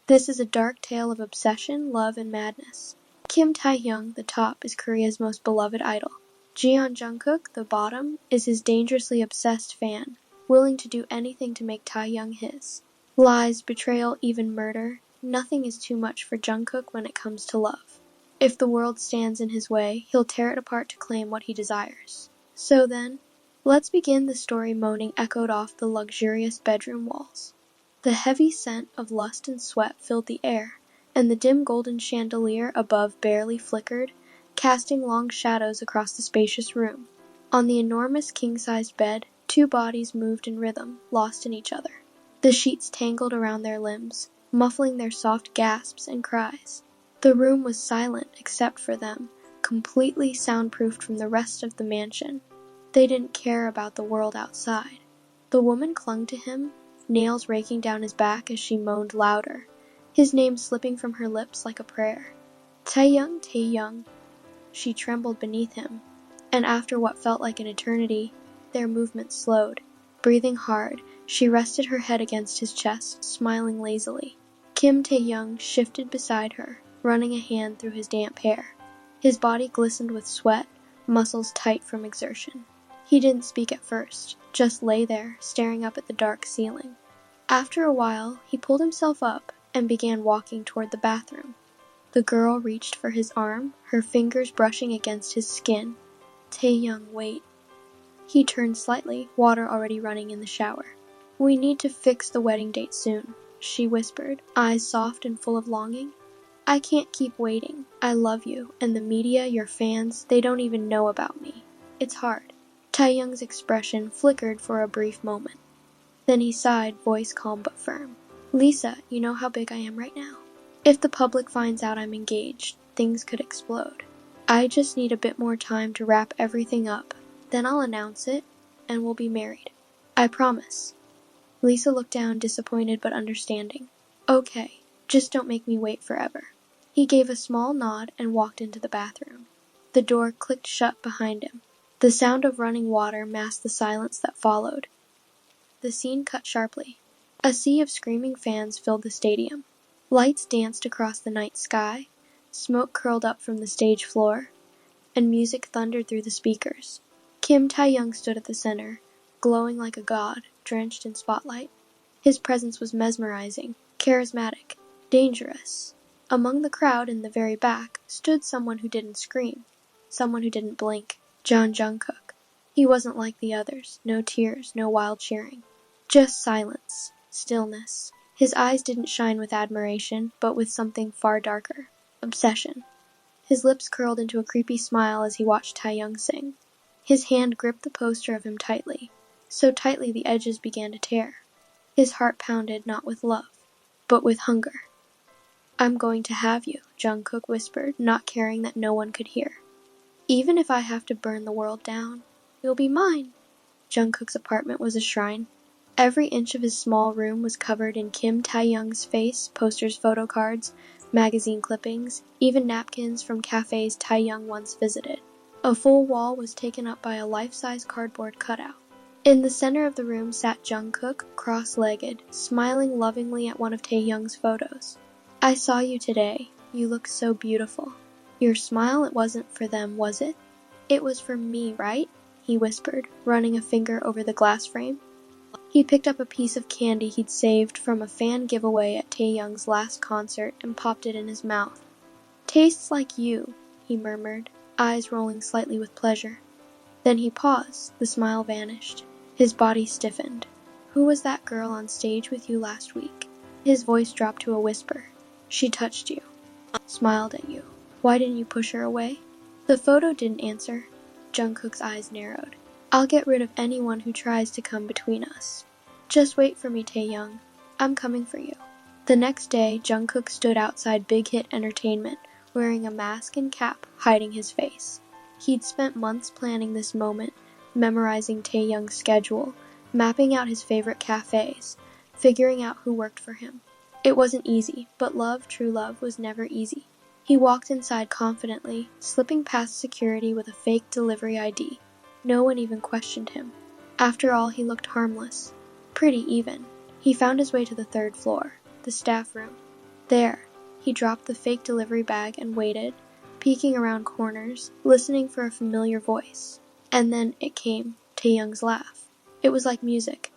This is a dark tale of obsession, love, and madness. Kim Tae-hyung, the top, is Korea's most beloved idol. Jeon Jungkook, the bottom, is his dangerously obsessed fan, willing to do anything to make Tae-hyung his. Lies, betrayal, even murder, nothing is too much for Jungkook when it comes to love. If the world stands in his way, he'll tear it apart to claim what he desires. So then, let's begin the story moaning echoed off the luxurious bedroom walls. The heavy scent of lust and sweat filled the air, and the dim golden chandelier above barely flickered, casting long shadows across the spacious room. On the enormous king-sized bed, two bodies moved in rhythm, lost in each other. The sheets tangled around their limbs, muffling their soft gasps and cries. The room was silent except for them, completely soundproofed from the rest of the mansion. They didn't care about the world outside. The woman clung to him, nails raking down his back as she moaned louder, his name slipping from her lips like a prayer. Tae-hyung, Tae-hyung. She trembled beneath him, and after what felt like an eternity, their movements slowed. Breathing hard, she rested her head against his chest, smiling lazily. Kim Tae-hyung shifted beside her, running a hand through his damp hair. His body glistened with sweat, muscles tight from exertion. He didn't speak at first, just lay there, staring up at the dark ceiling. After a while, he pulled himself up and began walking toward the bathroom. The girl reached for his arm, her fingers brushing against his skin. Tae-hyung, wait. He turned slightly, water already running in the shower. We need to fix the wedding date soon, she whispered, eyes soft and full of longing. I can't keep waiting. I love you, and the media, your fans, they don't even know about me. It's hard. Tae-hyung's expression flickered for a brief moment. Then he sighed, voice calm but firm. Lisa, you know how big I am right now. If the public finds out I'm engaged, things could explode. I just need a bit more time to wrap everything up. Then I'll announce it, and we'll be married. I promise. Lisa looked down, disappointed but understanding. Okay, just don't make me wait forever. He gave a small nod and walked into the bathroom. The door clicked shut behind him. The sound of running water masked the silence that followed. The scene cut sharply. A sea of screaming fans filled the stadium. Lights danced across the night sky, smoke curled up from the stage floor, and music thundered through the speakers. Kim Tae-hyung stood at the center, glowing like a god, drenched in spotlight. His presence was mesmerizing, charismatic, dangerous. Among the crowd in the very back stood someone who didn't scream, someone who didn't blink, Jeon Jungkook. He wasn't like the others, no tears, no wild cheering. Just silence, stillness. His eyes didn't shine with admiration, but with something far darker, obsession. His lips curled into a creepy smile as he watched Tae-hyung sing. His hand gripped the poster of him tightly, so tightly the edges began to tear. His heart pounded not with love, but with hunger. I'm going to have you, Jungkook whispered, not caring that no one could hear. Even if I have to burn the world down, you'll be mine. Jungkook's apartment was a shrine. Every inch of his small room was covered in Kim Tae-hyung's face, posters, photo cards, magazine clippings, even napkins from cafes Tae-hyung once visited. A full wall was taken up by a life-size cardboard cutout. In the center of the room sat Jungkook, cross-legged, smiling lovingly at one of Tae-hyung's photos. I saw you today. You look so beautiful. Your smile, it wasn't for them, was it? It was for me, right? He whispered, running a finger over the glass frame. He picked up a piece of candy he'd saved from a fan giveaway at Tae-hyung's last concert and popped it in his mouth. Tastes like you, he murmured, eyes rolling slightly with pleasure. Then he paused, the smile vanished. His body stiffened. Who was that girl on stage with you last week? His voice dropped to a whisper. She touched you, smiled at you. Why didn't you push her away? The photo didn't answer. Jungkook's eyes narrowed. I'll get rid of anyone who tries to come between us. Just wait for me, Tae-hyung. I'm coming for you. The next day, Jungkook stood outside Big Hit Entertainment, wearing a mask and cap, hiding his face. He'd spent months planning this moment, memorizing Tae-hyung's schedule, mapping out his favorite cafes, figuring out who worked for him. It wasn't easy, but love, true love, was never easy. He walked inside confidently, slipping past security with a fake delivery ID. No one even questioned him. After all, he looked harmless. Pretty even. He found his way to the third floor, the staff room. There, he dropped the fake delivery bag and waited, peeking around corners, listening for a familiar voice. And then it came, Taeyoung's laugh. It was like music.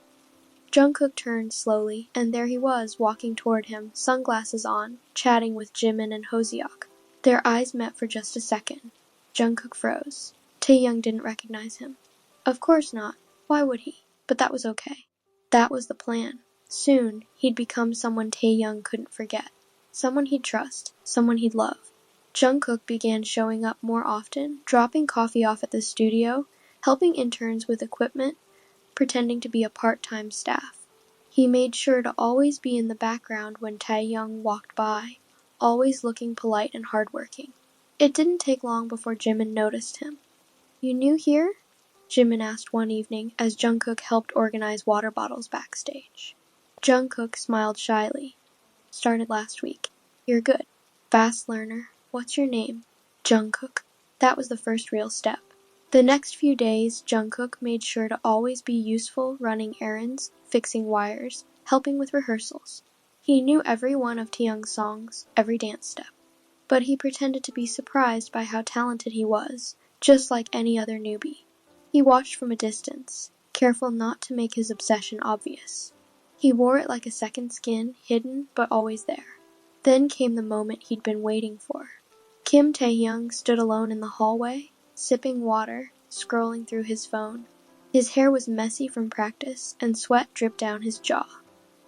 Jungkook turned slowly, and there he was, walking toward him, sunglasses on, chatting with Jimin and Hoseok. Their eyes met for just a second. Jungkook froze. Taeyoung didn't recognize him. Of course not. Why would he? But that was okay. That was the plan. Soon, he'd become someone Taeyoung couldn't forget. Someone he'd trust. Someone he'd love. Jungkook began showing up more often, dropping coffee off at the studio, helping interns with equipment, pretending to be a part-time staff. He made sure to always be in the background when Taeyoung walked by, always looking polite and hardworking. It didn't take long before Jimin noticed him. "You new here?" Jimin asked one evening as Jungkook helped organize water bottles backstage. Jungkook smiled shyly. "Started last week. You're good. Fast learner. What's your name?" "Jungkook." That was the first real step. The next few days, Jungkook made sure to always be useful running errands, fixing wires, helping with rehearsals. He knew every one of Taeyoung's songs, every dance step. But he pretended to be surprised by how talented he was, just like any other newbie. He watched from a distance, careful not to make his obsession obvious. He wore it like a second skin, hidden but always there. Then came the moment he'd been waiting for. Kim Taehyung stood alone in the hallway, sipping water, scrolling through his phone. His hair was messy from practice, and sweat dripped down his jaw.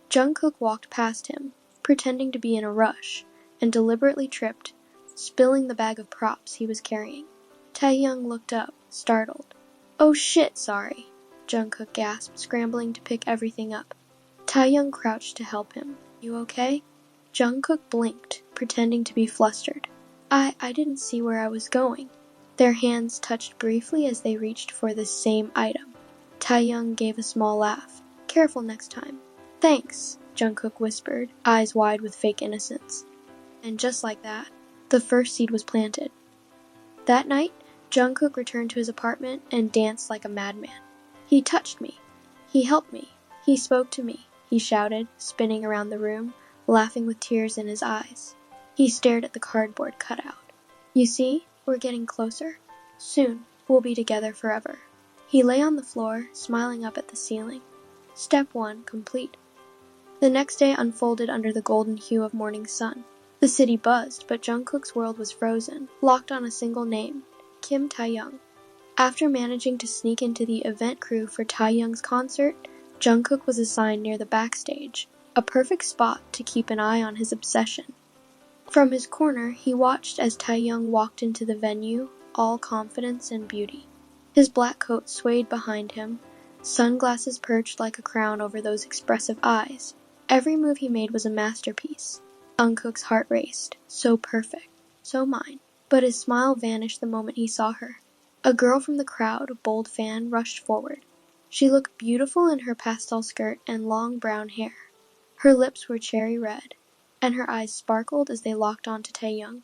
Jungkook walked past him, pretending to be in a rush, and deliberately tripped, spilling the bag of props he was carrying. Taehyung looked up, startled. "Oh shit, sorry," Jungkook gasped, scrambling to pick everything up. Taehyung crouched to help him. "You okay?" Jungkook blinked, pretending to be flustered. I didn't see where I was going." Their hands touched briefly as they reached for the same item. Taehyung gave a small laugh. "Careful next time." "Thanks," Jungkook whispered, eyes wide with fake innocence. And just like that, the first seed was planted. That night, Jungkook returned to his apartment and danced like a madman. "He touched me. He helped me. He spoke to me," he shouted, spinning around the room, laughing with tears in his eyes. He stared at the cardboard cutout. "You see, we're getting closer. Soon, we'll be together forever." He lay on the floor, smiling up at the ceiling. Step 1 complete. The next day unfolded under the golden hue of morning sun. The city buzzed, but Jungkook's world was frozen, locked on a single name, Kim Taehyung. After managing to sneak into the event crew for Taehyung's concert, Jungkook was assigned near the backstage, a perfect spot to keep an eye on his obsession. From his corner, he watched as Taehyung walked into the venue, all confidence and beauty. His black coat swayed behind him, sunglasses perched like a crown over those expressive eyes. Every move he made was a masterpiece. Jungkook's heart raced. So perfect. So mine. But his smile vanished the moment he saw her. A girl from the crowd, a bold fan, rushed forward. She looked beautiful in her pastel skirt and long brown hair. Her lips were cherry red, and her eyes sparkled as they locked onto Taehyung.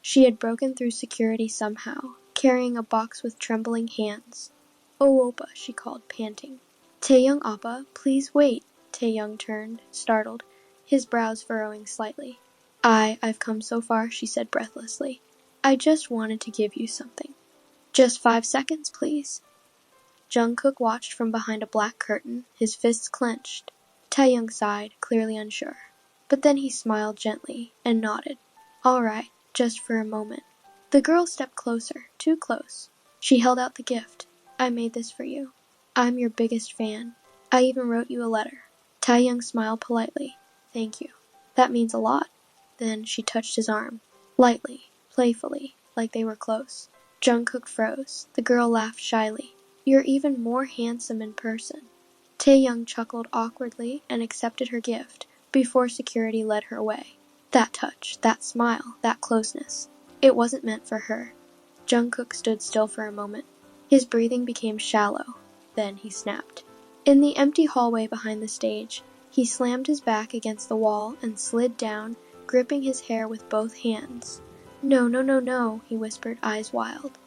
She had broken through security somehow, carrying a box with trembling hands. "Oh, Oppa," she called, panting. "Taehyung Oppa, please wait." Taehyung turned, startled, his brows furrowing slightly. I've come so far," she said breathlessly. "I just wanted to give you something." "Just 5 seconds, please." Jungkook watched from behind a black curtain, his fists clenched. Taehyung sighed, clearly unsure. But then he smiled gently, and nodded. "All right, just for a moment." The girl stepped closer, too close. She held out the gift. "I made this for you. I'm your biggest fan. I even wrote you a letter." Taehyung smiled politely. "Thank you. That means a lot." Then she touched his arm. Lightly, playfully, like they were close. Jungkook froze. The girl laughed shyly. "You're even more handsome in person." Taehyung chuckled awkwardly and accepted her gift, before security led her away. That touch, that smile, that closeness. It wasn't meant for her. Jungkook stood still for a moment. His breathing became shallow. Then he snapped. In the empty hallway behind the stage, he slammed his back against the wall and slid down, gripping his hair with both hands. "No, no, no, no," he whispered, eyes wild.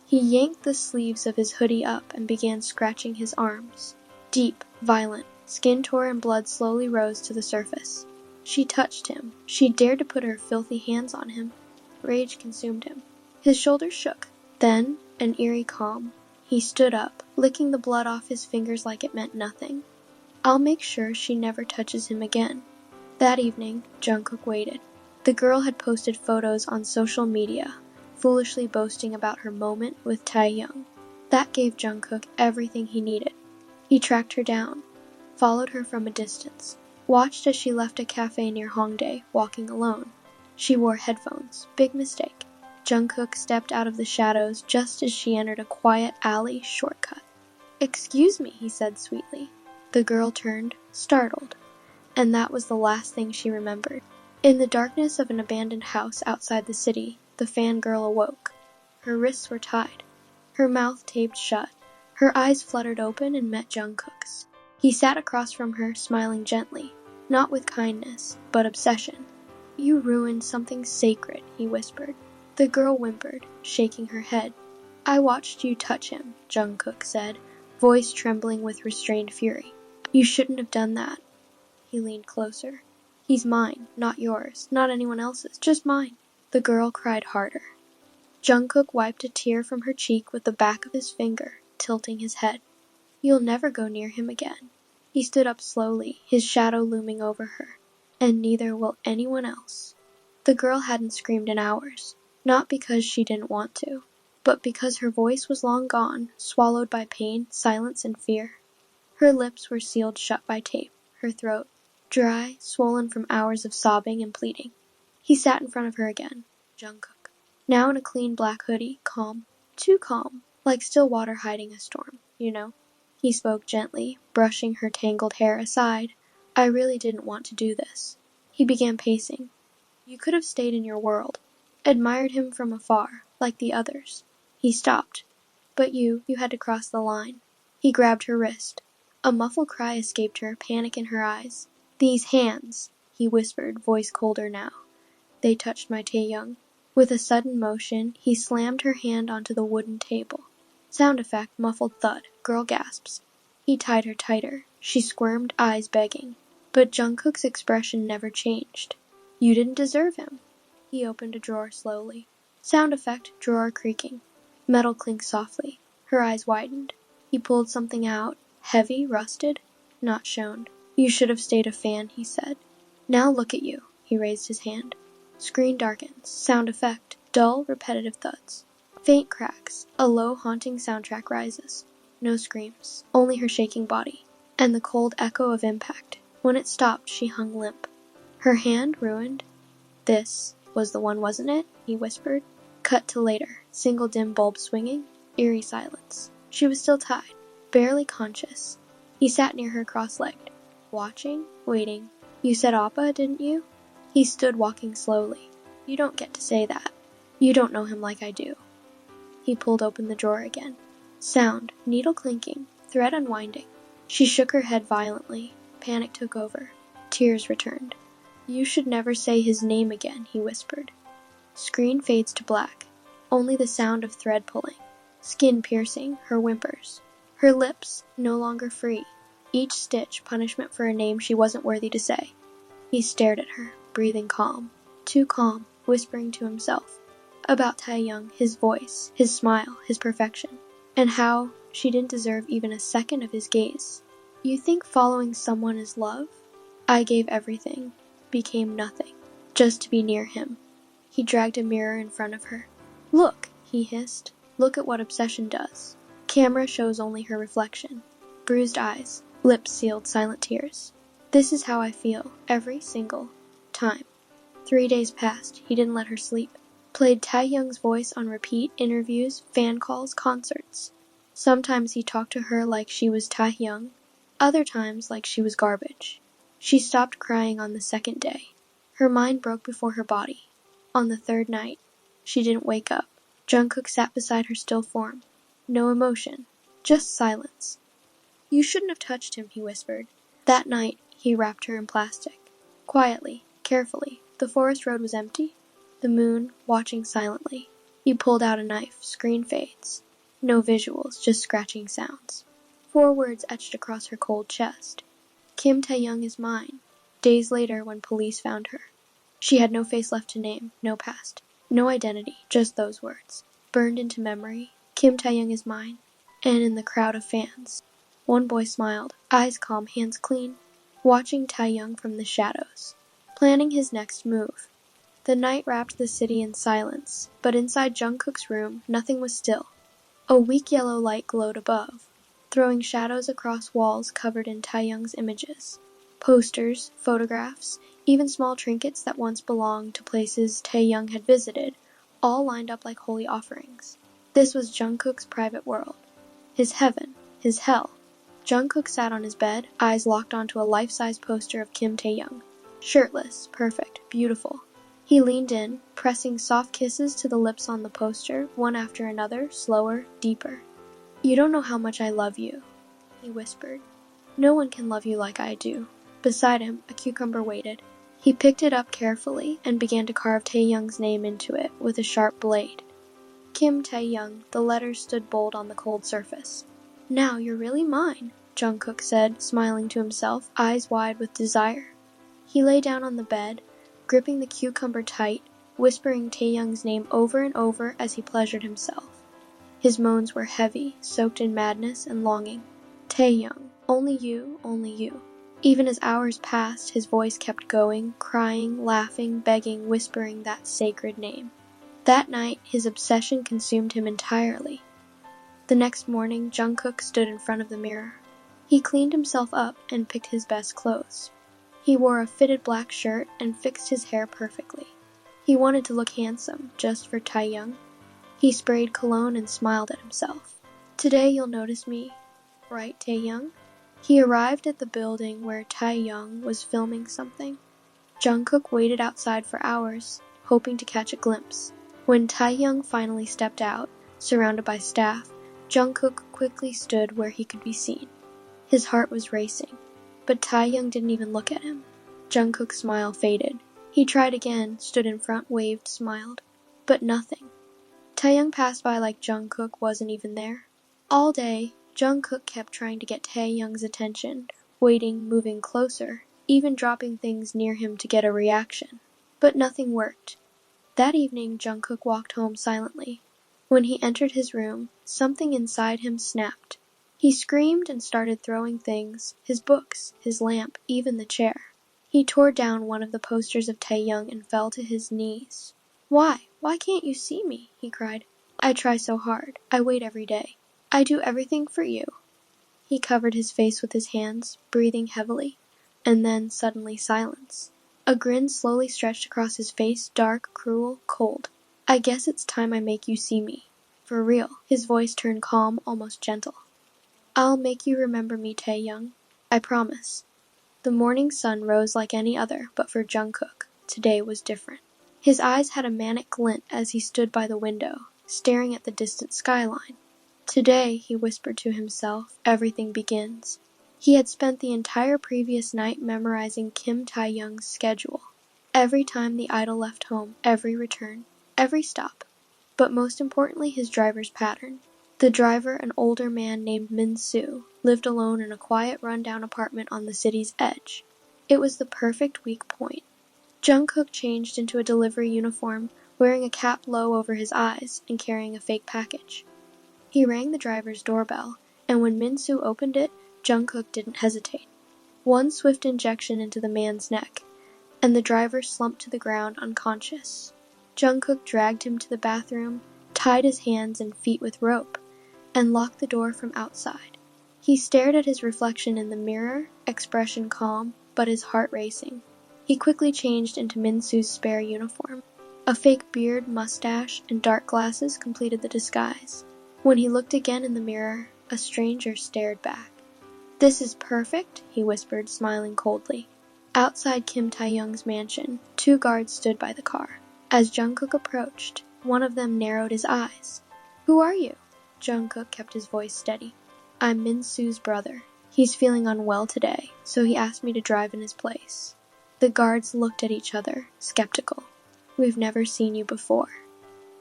He yanked the sleeves of his hoodie up and began scratching his arms. Deep, violent, skin tore and blood slowly rose to the surface. She touched him. She dared to put her filthy hands on him. Rage consumed him. His shoulders shook. Then, an eerie calm. He stood up, licking the blood off his fingers like it meant nothing. I'll make sure she never touches him again. That evening, Jungkook waited. The girl had posted photos on social media, foolishly boasting about her moment with Taehyung. That gave Jungkook everything he needed. He tracked her down, followed her from a distance, watched as she left a cafe near Hongdae, walking alone. She wore headphones. Big mistake. Jungkook stepped out of the shadows just as she entered a quiet alley shortcut. "Excuse me," he said sweetly. The girl turned, startled, and that was the last thing she remembered. In the darkness of an abandoned house outside the city, the fangirl awoke. Her wrists were tied, her mouth taped shut. Her eyes fluttered open and met Jungkook's. He sat across from her, smiling gently, not with kindness, but obsession. "You ruined something sacred," he whispered. The girl whimpered, shaking her head. "I watched you touch him," Jungkook said, voice trembling with restrained fury. "You shouldn't have done that." He leaned closer. "He's mine, not yours, not anyone else's, just mine." The girl cried harder. Jungkook wiped a tear from her cheek with the back of his finger, tilting his head. "You'll never go near him again." He stood up slowly, his shadow looming over her. "And neither will anyone else." The girl hadn't screamed in hours, not because she didn't want to, but because her voice was long gone, swallowed by pain, silence, and fear. Her lips were sealed shut by tape, her throat dry, swollen from hours of sobbing and pleading. He sat in front of her again, Jungkook, now in a clean black hoodie, calm, too calm, like still water hiding a storm, you know. He spoke gently, brushing her tangled hair aside. "I really didn't want to do this." He began pacing. "You could have stayed in your world, admired him from afar, like the others." He stopped. "But you had to cross the line." He grabbed her wrist. A muffled cry escaped her, panic in her eyes. "These hands," he whispered, voice colder now. "They touched my Taehyung." With a sudden motion, he slammed her hand onto the wooden table. Sound effect, muffled thud. Girl gasps. He tied her tighter. She squirmed, eyes begging. But Jungkook's expression never changed. "You didn't deserve him." He opened a drawer slowly. Sound effect, drawer creaking. Metal clinked softly. Her eyes widened. He pulled something out. Heavy, rusted, not shown. "You should have stayed a fan," he said. "Now look at you." He raised his hand. Screen darkens. Sound effect, dull, repetitive thuds. Faint cracks. A low, haunting soundtrack rises. No screams. Only her shaking body. And the cold echo of impact. When it stopped, she hung limp. Her hand ruined. "This was the one, wasn't it?" he whispered. Cut to later. Single dim bulb swinging. Eerie silence. She was still tied. Barely conscious. He sat near her cross-legged. Watching. Waiting. "You said Appa, didn't you?" He stood walking slowly. "You don't get to say that. You don't know him like I do." He pulled open the drawer again. Sound. Needle clinking. Thread unwinding. She shook her head violently. Panic took over. Tears returned. "You should never say his name again," he whispered. Screen fades to black. Only the sound of thread pulling. Skin piercing. Her whimpers. Her lips, no longer free. Each stitch punishment for a name she wasn't worthy to say. He stared at her, breathing calm. Too calm, whispering to himself. About Taehyung, his voice, his smile, his perfection. And how she didn't deserve even a second of his gaze. "You think following someone is love?" "I gave everything. Became nothing. Just to be near him." He dragged a mirror in front of her. "Look," he hissed. "Look at what obsession does." Camera shows only her reflection. Bruised eyes, lips sealed, silent tears. "This is how I feel, every single time." 3 days passed. He didn't let her sleep. Played Taehyung's voice on repeat, interviews, fan calls, concerts. Sometimes he talked to her like she was Taehyung, other times like she was garbage. She stopped crying on the second day. Her mind broke before her body. On the third night, she didn't wake up. Jungkook sat beside her still form. No emotion, just silence. "You shouldn't have touched him," he whispered. That night, he wrapped her in plastic. Quietly, carefully. The forest road was empty. The moon, watching silently. He pulled out a knife. Screen fades. No visuals, just scratching sounds. 4 words etched across her cold chest. "Kim Taehyung is mine. days later when police found her. She had no face left to name, no past, no identity, just those words. Burned into memory, Kim Tae-young is mine. And in the crowd of fans, one boy smiled, eyes calm, hands clean, watching Tae-young from the shadows, planning his next move. The night wrapped the city in silence, but inside Jungkook's room, nothing was still. A weak yellow light glowed above, throwing shadows across walls covered in Tae-young's images. Posters, photographs, even small trinkets that once belonged to places Tae-young had visited, all lined up like holy offerings. This was Jungkook's private world. His heaven, his hell. Jungkook sat on his bed, eyes locked onto a life-size poster of Kim Tae-young. Shirtless, perfect, beautiful. He leaned in, pressing soft kisses to the lips on the poster, one after another, slower, deeper. "You don't know how much I love you," he whispered. "No one can love you like I do." Beside him, a cucumber waited. He picked it up carefully and began to carve Tae-young's name into it with a sharp blade. Kim Tae-young, the letters stood bold on the cold surface. "Now you're really mine," Jungkook said, smiling to himself, eyes wide with desire. He lay down on the bed, gripping the cucumber tight, whispering Tae-young's name over and over as he pleasured himself. His moans were heavy, soaked in madness and longing. "Tae-young, only you, only you." Even as hours passed, his voice kept going, crying, laughing, begging, whispering that sacred name. That night, his obsession consumed him entirely. The next morning, Jungkook stood in front of the mirror. He cleaned himself up and picked his best clothes. He wore a fitted black shirt and fixed his hair perfectly. He wanted to look handsome, just for Tae-young. He sprayed cologne and smiled at himself. "Today you'll notice me, right, Tae-young?" He arrived at the building where Tae-young was filming something. Jungkook waited outside for hours, hoping to catch a glimpse. When Tae-young finally stepped out, surrounded by staff, Jungkook quickly stood where he could be seen. His heart was racing, but Tae-young didn't even look at him. Jungkook's smile faded. He tried again, stood in front, waved, smiled. But nothing. Tae-young passed by like Jungkook wasn't even there. All day, Jungkook kept trying to get Tae-young's attention, waiting, moving closer, even dropping things near him to get a reaction. But nothing worked. That evening, Jungkook walked home silently. When he entered his room, something inside him snapped. He screamed and started throwing things, his books, his lamp, even the chair. He tore down one of the posters of Tae-young and fell to his knees. "Why? Why can't you see me?" he cried. "I try so hard. I wait every day. I do everything for you." He covered his face with his hands, breathing heavily. And then, suddenly, silence. A grin slowly stretched across his face, dark, cruel, cold. "I guess it's time I make you see me. For real." His voice turned calm, almost gentle. "I'll make you remember me, Tae-young. I promise." The morning sun rose like any other, but for Jungkook, today was different. His eyes had a manic glint as he stood by the window, staring at the distant skyline. "Today," he whispered to himself, "everything begins." He had spent the entire previous night memorizing Kim Tae-young's schedule. Every time the idol left home, every return, every stop. But most importantly, his driver's pattern. The driver, an older man named Min-soo, lived alone in a quiet, run-down apartment on the city's edge. It was the perfect weak point. Jungkook changed into a delivery uniform, wearing a cap low over his eyes and carrying a fake package. He rang the driver's doorbell, and when Min-soo opened it, Jungkook didn't hesitate. One swift injection into the man's neck, and the driver slumped to the ground unconscious. Jungkook dragged him to the bathroom, tied his hands and feet with rope, and locked the door from outside. He stared at his reflection in the mirror, expression calm, but his heart racing. He quickly changed into Min-soo's spare uniform. A fake beard, mustache, and dark glasses completed the disguise. When he looked again in the mirror, a stranger stared back. "This is perfect," he whispered, smiling coldly. Outside Kim Tae-young's mansion, 2 guards stood by the car. As Jungkook approached, one of them narrowed his eyes. "Who are you?" Jungkook kept his voice steady. "I'm Min-soo's brother. He's feeling unwell today, so he asked me to drive in his place." The guards looked at each other, skeptical. "We've never seen you before."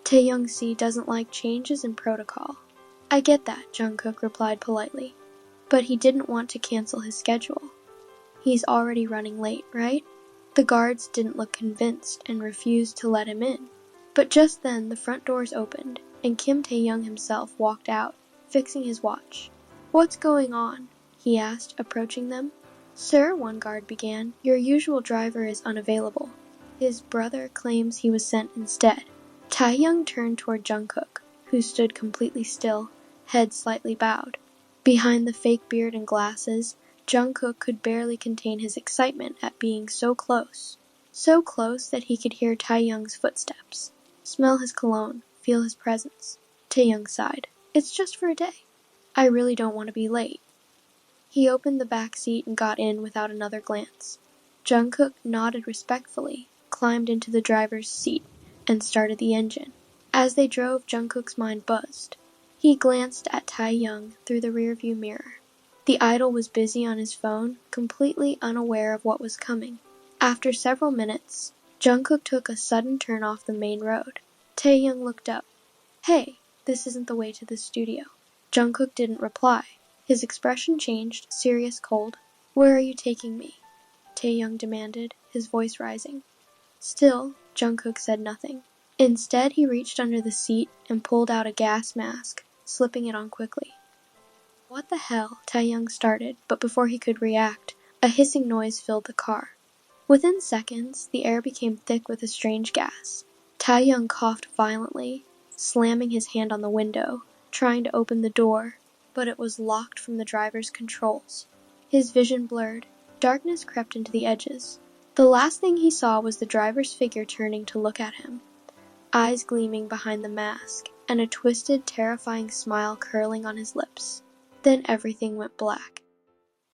Tae-young-si doesn't like changes in protocol. "I get that," Jungkook replied politely. But he didn't want to cancel his schedule. He's already running late, right? The guards didn't look convinced and refused to let him in. But just then the front doors opened, and Kim Tae-young himself walked out, fixing his watch. "What's going on?" he asked, approaching them. "Sir," one guard began, "your usual driver is unavailable. His brother claims he was sent instead." Tae-young turned toward Jungkook, who stood completely still, head slightly bowed. Behind the fake beard and glasses, Jungkook could barely contain his excitement at being so close. So close that he could hear Tae-young's footsteps, smell his cologne, feel his presence. Tae-young sighed. "It's just for a day. I really don't want to be late." He opened the back seat and got in without another glance. Jungkook nodded respectfully, climbed into the driver's seat, and started the engine. As they drove, Jungkook's mind buzzed. He glanced at Tae-young through the rearview mirror. The idol was busy on his phone, completely unaware of what was coming. After several minutes, Jungkook took a sudden turn off the main road. Tae-young looked up. "Hey, this isn't the way to the studio." Jungkook didn't reply. His expression changed, serious, cold. "Where are you taking me?" Tae-young demanded, his voice rising. Still, Jungkook said nothing. Instead, he reached under the seat and pulled out a gas mask, slipping it on quickly. "What the hell?" Tae-young started, but before he could react, a hissing noise filled the car. Within seconds, the air became thick with a strange gas. Tae-young coughed violently, slamming his hand on the window, trying to open the door, but it was locked from the driver's controls. His vision blurred. Darkness crept into the edges. The last thing he saw was the driver's figure turning to look at him, eyes gleaming behind the mask, and a twisted, terrifying smile curling on his lips. Then everything went black.